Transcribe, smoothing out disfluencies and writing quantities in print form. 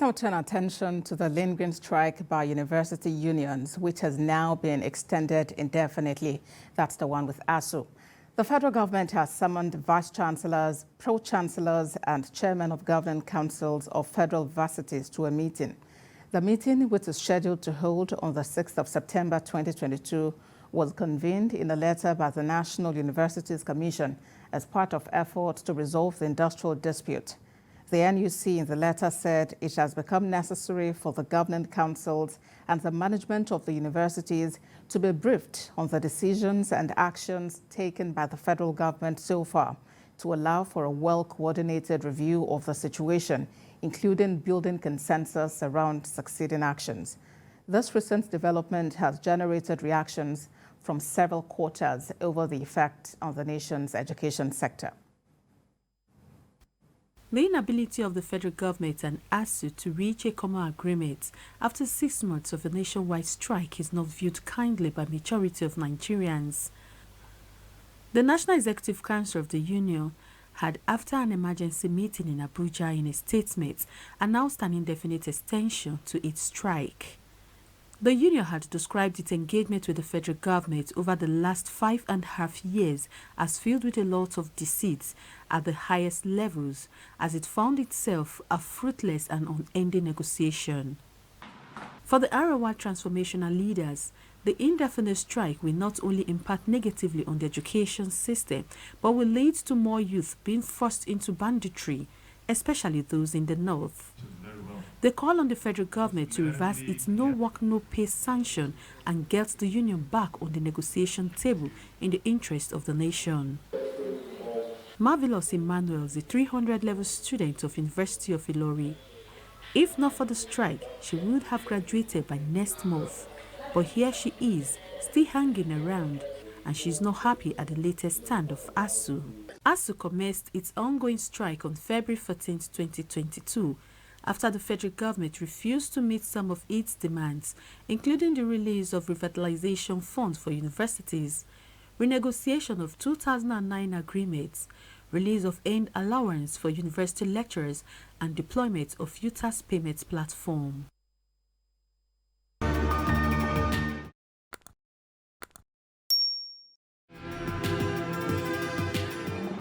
Now turn attention to the lingering strike by university unions, which has now been extended indefinitely. That's the one with Asuu. The federal government has summoned vice-chancellors, pro-chancellors and chairmen of governing councils of federal varsities to a meeting. The meeting, which is scheduled to hold on the 6th of September 2022, was convened in a letter by the National Universities Commission as part of efforts to resolve the industrial dispute. The NUC in the letter said it has become necessary for the governing councils and the management of the universities to be briefed on the decisions and actions taken by the federal government so far to allow for a well-coordinated review of the situation, including building consensus around succeeding actions. This recent development has generated reactions from several quarters over the effect on the nation's education sector. The inability of the federal government and Asuu to reach a common agreement after 6 months of a nationwide strike is not viewed kindly by majority of Nigerians. The National Executive Council of the Union had, after an emergency meeting in Abuja in a statement, announced an indefinite extension to its strike. The union had described its engagement with the federal government over the last 5.5 years as filled with a lot of deceits at the highest levels, as it found itself a fruitless and unending negotiation. For the Arawa transformational leaders, the indefinite strike will not only impact negatively on the education system, but will lead to more youth being forced into banditry, especially those in the north. They call on the federal government to reverse its no work, no pay sanction and get the union back on the negotiation table in the interest of the nation. Marvelous Emmanuel is a 300-level student of University of Ilori. If not for the strike, she would have graduated by next month. But here she is, still hanging around, and she's not happy at the latest stand of Asuu. Asuu commenced its ongoing strike on February 14, 2022, after the federal government refused to meet some of its demands, including the release of revitalization funds for universities, renegotiation of 2009 agreements, release of earned allowance for university lecturers, and deployment of UTAS payment platform.